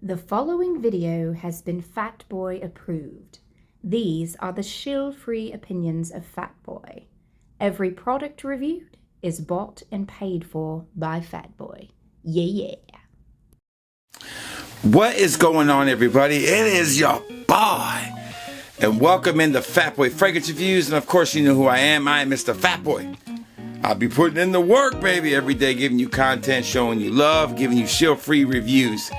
The following video has been Fatboy approved. These are the shill-free opinions of Fatboy. Every product reviewed is bought and paid for by Fatboy. Yeah. What is going on, everybody? It is your boy. And welcome into Fatboy Fragrance Reviews. And of course, you know who I am. I am Mr. Fatboy. I'll be putting in the work, baby, every day, giving you content, showing you love, giving you shill-free reviews.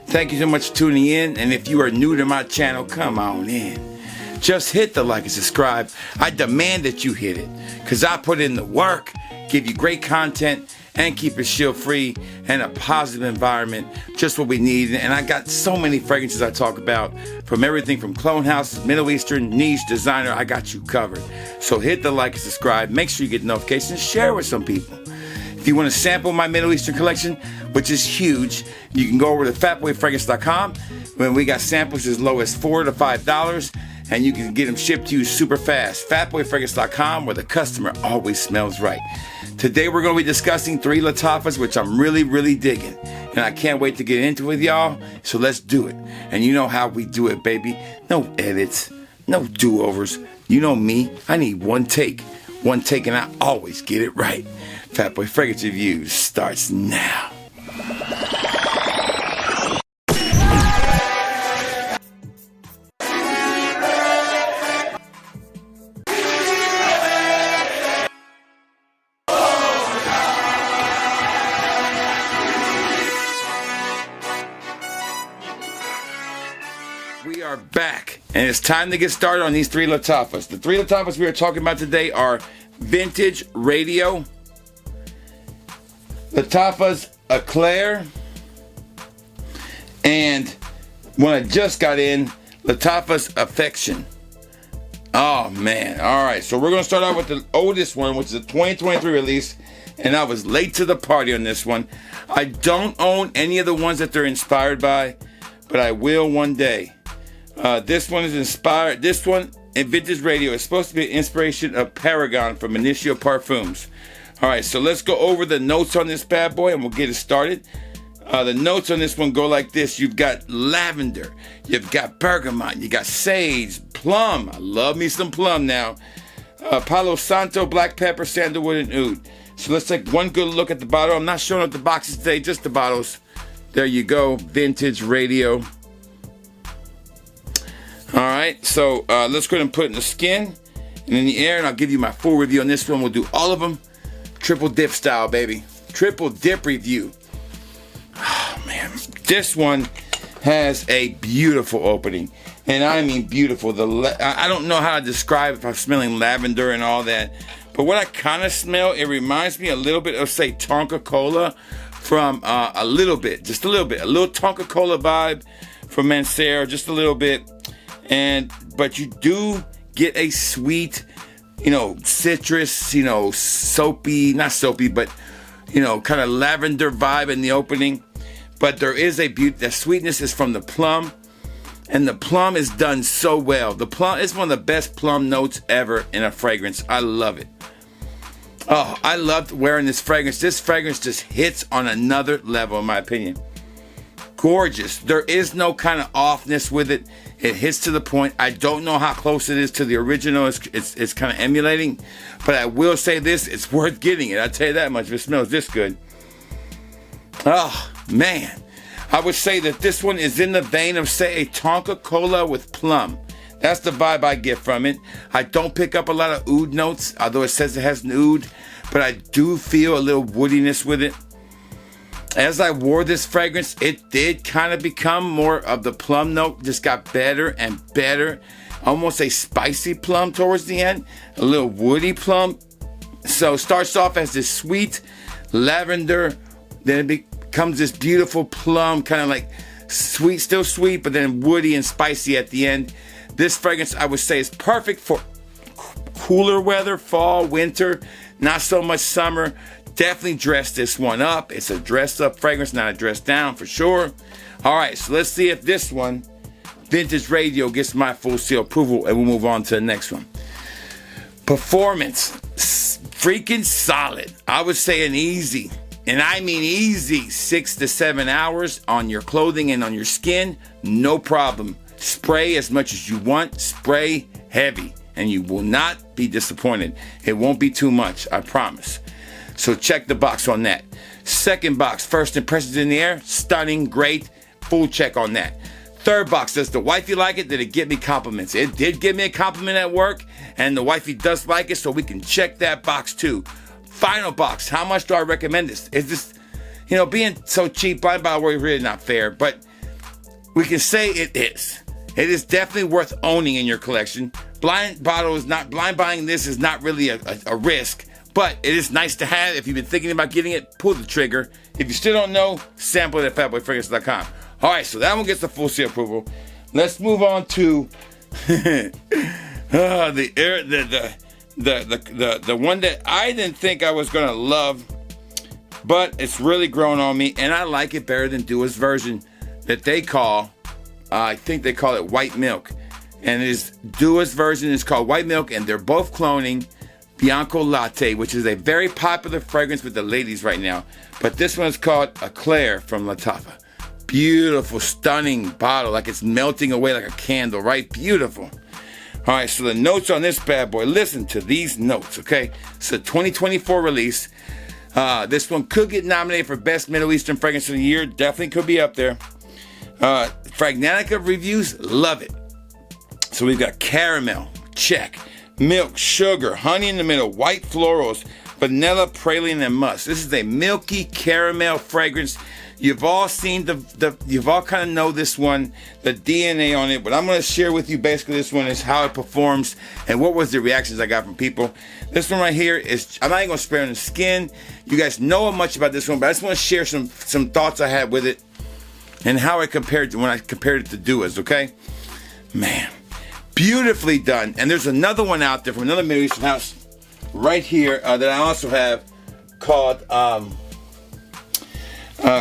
Thank you so much for tuning in. And if you are new to my channel, come on in. Just hit the like and subscribe. I demand that you hit it because I put in the work, give you great content, and keep it shill-free and a positive environment, just what we need. And I got so many fragrances I talk about, from everything from clone houses, Middle Eastern, niche, designer. I got you covered. So hit the like and subscribe. Make sure you get notifications. Share with some people. If you want to sample my Middle Eastern collection, which is huge, you can go over to fatboyfragrance.com. When we got samples as low as $4 to $5, and you can get them shipped to you super fast. Fatboyfragrance.com, where the customer always smells right. Today we're going to be discussing 3 Lattafas, which I'm really digging. And I can't wait to get into it with y'all. So let's do it. And you know how we do it, baby. No edits, no do-overs. You know me. I need one take. One take, and I always get it right. Fatboy Fragrance Reviews starts now. We are back, and it's time to get started on these 3 Lattafas. The 3 Lattafas we are talking about today are Vintage Radio, Lattafa's ECLAIRE, and when I just got in, Lattafa's Affection. Oh man, alright, so we're going to start out with the oldest one, which is a 2023 release, and I was late to the party on this one. I don't own any of the ones that they're inspired by, but I will one day. This one is inspired. This one in Vintage Radio is supposed to be an inspiration of Paragon from Initio Parfums. Alright, so let's go over the notes on this bad boy and we'll get it started. The notes on this one go like this. You've got lavender, you've got bergamot, you got sage, plum. I love me some plum now. Palo Santo, black pepper, sandalwood, and oud. So let's take one good look at the bottle. I'm not showing up the boxes today, just the bottles. There you go, Vintage Radio. Alright, so let's go ahead and put it in the skin and in the air, and I'll give you my full review on this one. We'll do all of them triple dip style, baby. Triple dip review. Oh man, this one has a beautiful opening, and I mean beautiful. I don't know how to describe if I'm smelling lavender and all that, but what I kind of smell, it reminds me a little bit of, say, Tonka Cola from a little Tonka Cola vibe from Mancera, just a little bit. But you do get a sweet, citrus, soapy, not soapy, but, kind of lavender vibe in the opening. But there is a beauty. The sweetness is from the plum, and the plum is done so well. The plum is one of the best plum notes ever in a fragrance. I love it. Oh, I loved wearing this fragrance. This fragrance just hits on another level, in my opinion. Gorgeous. There is no kind of offness with it. It hits to the point. I don't know how close it is to the original. It's kind of emulating, but I will say this: it's worth getting it. I'll tell you that much. If it smells this good. Oh man, I would say that this one is in the vein of, say, a Tonka Cola with plum. That's the vibe I get from it. I don't pick up a lot of oud notes, although it says it has an oud, but I do feel a little woodiness with it. As I wore this fragrance, it did kind of become more of the plum note, just got better and better. Almost a spicy plum towards the end, a little woody plum. So it starts off as this sweet lavender, then it becomes this beautiful plum, kind of like sweet, still sweet, but then woody and spicy at the end. This fragrance, I would say, is perfect for cooler weather, fall, winter, not so much summer. Definitely dress this one up. It's a dressed up fragrance, not a dressed down for sure. All right, so let's see if this one, Vintage Radio, gets my full seal approval, and we'll move on to the next one. Performance, freaking solid. I would say an easy and I mean easy, 6 to 7 hours on your clothing and on your skin, no problem. Spray as much as you want, spray heavy, and you will not be disappointed. It won't be too much, I promise. So check the box on that. Second box, first impressions in the air, stunning, great, full check on that. Third box, does the wifey like it? Did it give me compliments? It did give me a compliment at work, and the wifey does like it, so we can check that box too. Final box, how much do I recommend this? Is this, being so cheap, blind bottle is really not fair, but we can say it is. It is definitely worth owning in your collection. Blind buying this is not really a risk, but it is nice to have. If you've been thinking about getting it, pull the trigger. If you still don't know, sample it at fatboyfragrance.com. All right, so that one gets the full seal approval. Let's move on to the one that I didn't think I was gonna love, but it's really grown on me, and I like it better than Dua's version that they call, I think they call it White Milk, and Dua's version is called White Milk, and they're both cloning Bianco Latte, which is a very popular fragrance with the ladies right now. But this one is called ECLAIRE from Lattafa. Beautiful, stunning bottle, like it's melting away like a candle, right? Beautiful. All right, so the notes on this bad boy, listen to these notes, okay? It's a 2024 release. This one could get nominated for Best Middle Eastern Fragrance of the Year. Definitely could be up there. Fragnatica reviews, love it. So we've got caramel, check. Milk, sugar, honey in the middle, white florals, vanilla, praline, and musk. This is a milky caramel fragrance. You've all seen you've all kind of know this one, the DNA on it, but I'm going to share with you basically this one is how it performs and what was the reactions I got from people. This one right here is, I'm not even going to spray on the skin. You guys know much about this one, but I just want to share some thoughts I had with it and how it compared to when I compared it to Dua's, okay? Man, beautifully done. And there's another one out there from another Middle Eastern house right here that I also have called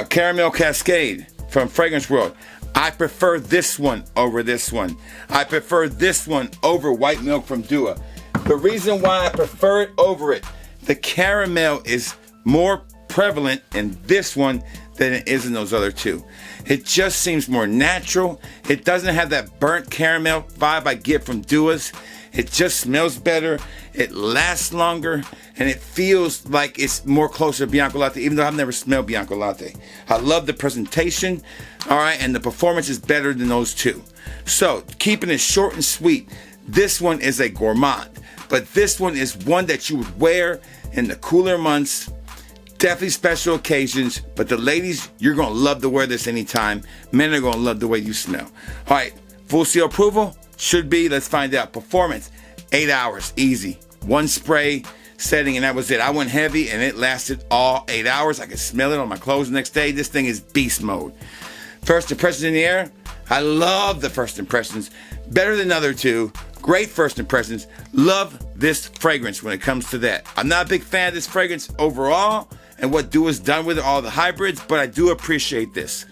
Caramel Cascade from Fragrance World. I prefer this one over this one. I prefer this one over White Milk from Dua. The reason why I prefer it over it, the caramel is more prevalent in this one than it is in those other two. It just seems more natural. It doesn't have that burnt caramel vibe I get from Dua's. It just smells better. It lasts longer, and it feels like it's more closer to Bianco Latte, even though I've never smelled Bianco Latte. I love the presentation, all right, and the performance is better than those two. So, keeping it short and sweet, this one is a gourmand, but this one is one that you would wear in the cooler months, definitely special occasions, but the ladies, you're going to love to wear this anytime. Men are going to love the way you smell. All right, full seal approval should be, let's find out. Performance, 8 hours, easy. One spray setting, and that was it. I went heavy, and it lasted all 8 hours. I could smell it on my clothes the next day. This thing is beast mode. First impressions in the air, I love the first impressions. Better than the other two. Great first impressions. Love this fragrance when it comes to that. I'm not a big fan of this fragrance overall and what Dua's done with all the hybrids, but I do appreciate this.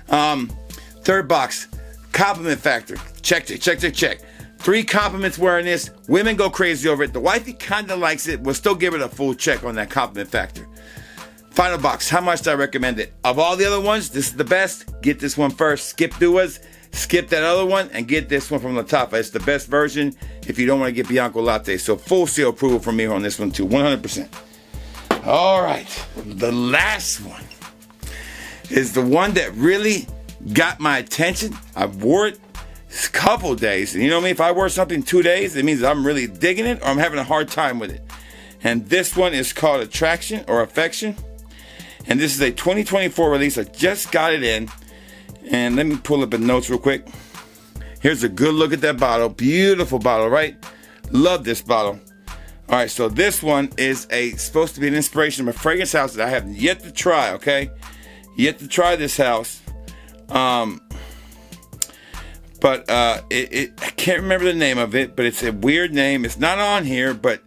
Third box, compliment factor. Check. 3 compliments wearing this. Women go crazy over it. The wifey kind of likes it. We'll still give it a full check on that compliment factor. Final box, how much do I recommend it? Of all the other ones, this is the best. Get this one first. Skip Dua's. Skip that other one and get this one from Lattafa. It's the best version if you don't want to get Bianco Latte. So full seal approval from me on this one too, 100%. All right, the last one is the one that really got my attention. I wore it a couple days. And you know what I mean? If I wear something 2 days, it means I'm really digging it or I'm having a hard time with it. And this one is called Attraction or Affection. And this is a 2024 release. I just got it in. And let me pull up the notes real quick. Here's a good look at that bottle. Beautiful bottle, right? Love this bottle. All right, so this one is supposed to be an inspiration of a fragrance house that I have yet to try, okay? Yet to try this house. I can't remember the name of it, but it's a weird name. It's not on here, but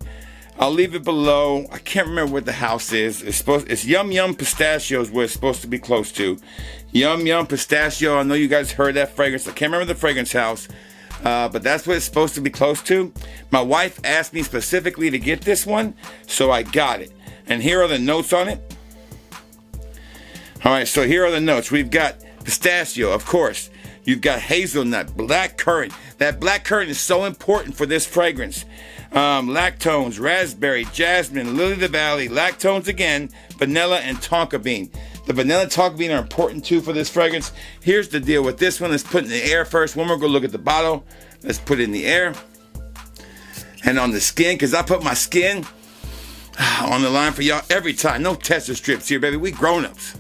I'll leave it below. I can't remember what the house is. It's Yum Yum Pistachio is what it's supposed to be close to. Yum Yum Pistachio. I know you guys heard that fragrance. I can't remember the fragrance house, but that's what it's supposed to be close to. My wife asked me specifically to get this one, so I got it. And here are the notes on it. All right, so here are the notes. We've got pistachio, of course. You've got hazelnut, black currant. That black currant is so important for this fragrance. Lactones, raspberry, jasmine, lily of the valley, lactones again, vanilla, and tonka bean. The vanilla and tonka bean are important too for this fragrance. Here's the deal with this one. Let's put it in the air first. One more go look at the bottle. Let's put it in the air. And on the skin, because I put my skin on the line for y'all every time. No tester strips here, baby. We grown-ups.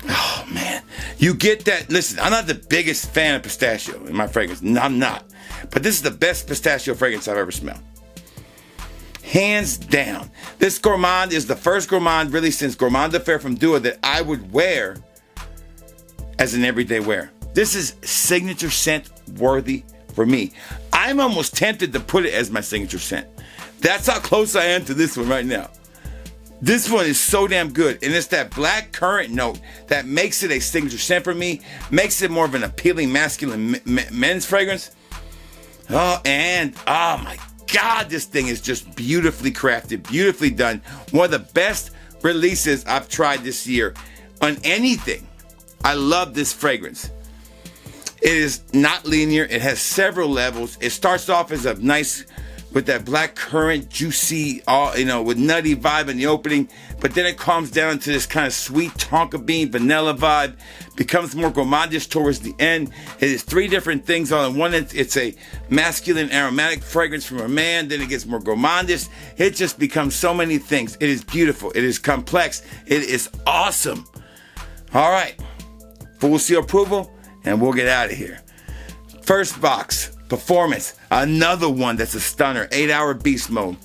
Oh, man. You get that. Listen, I'm not the biggest fan of pistachio in my fragrance. No, I'm not. But this is the best pistachio fragrance I've ever smelled. Hands down. This Gourmand is the first Gourmand really since Gourmand Affair from Dua that I would wear as an everyday wear. This is signature scent worthy for me. I'm almost tempted to put it as my signature scent. That's how close I am to this one right now. This one is so damn good. And it's that black currant note that makes it a signature scent for me. Makes it more of an appealing masculine men's fragrance. Oh my God, this thing is just beautifully crafted, beautifully done. One of the best releases I've tried this year on anything. I love this fragrance. It is not linear. It has several levels. It starts off as a nice, with that black currant, juicy, with nutty vibe in the opening. But then it calms down to this kind of sweet tonka bean, vanilla vibe. Becomes more gourmandish towards the end. It is three different things all in one. It's a masculine aromatic fragrance from a man. Then it gets more gourmandish. It just becomes so many things. It is beautiful. It is complex. It is awesome. All right. Full seal approval. And we'll get out of here. First box, Performance. Another one that's a stunner. 8-hour beast mode.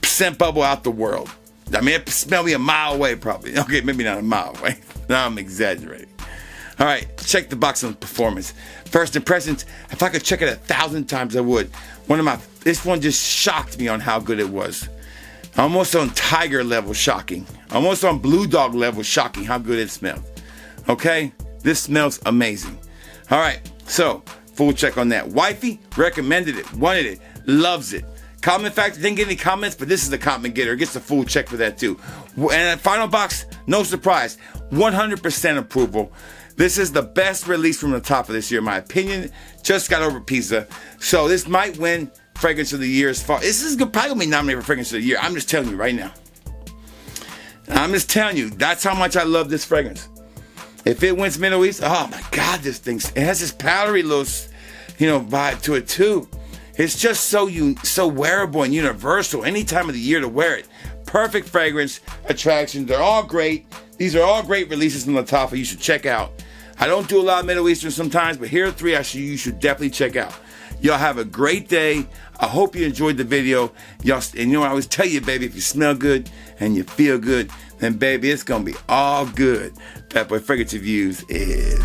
Scent bubble out the world. I mean, it smelled me a mile away probably. Okay, maybe not a mile away. Now I'm exaggerating. All right, check the box on Performance. First impressions, if I could check it 1,000 times, I would. This one just shocked me on how good it was. Almost on tiger level shocking. Almost on blue dog level shocking how good it smelled. Okay? This smells amazing. All right, so full check on that. Wifey recommended it, wanted it, loves it. Comment factor, didn't get any comments, but this is the comment getter. It gets a full check for that too. And final box, no surprise, 100% approval. This is the best release from Lattafa this year, in my opinion. Just got over pizza. So this might win Fragrance of the Year as far. This is probably going to be nominated for Fragrance of the Year. I'm just telling you right now. I'm just telling you, that's how much I love this fragrance. If it wins Middle East, oh my God, this thing, it has this powdery little, vibe to it too. It's just so wearable and universal any time of the year to wear it. Perfect fragrance, attraction. They're all great. These are all great releases from Lattafa you should check out. I don't do a lot of Middle Eastern sometimes, but here are three you should definitely check out. Y'all have a great day. I hope you enjoyed the video. Y'all, and I always tell you, baby, if you smell good and you feel good, then baby, it's gonna be all good. That Boy Fragrance Reviews is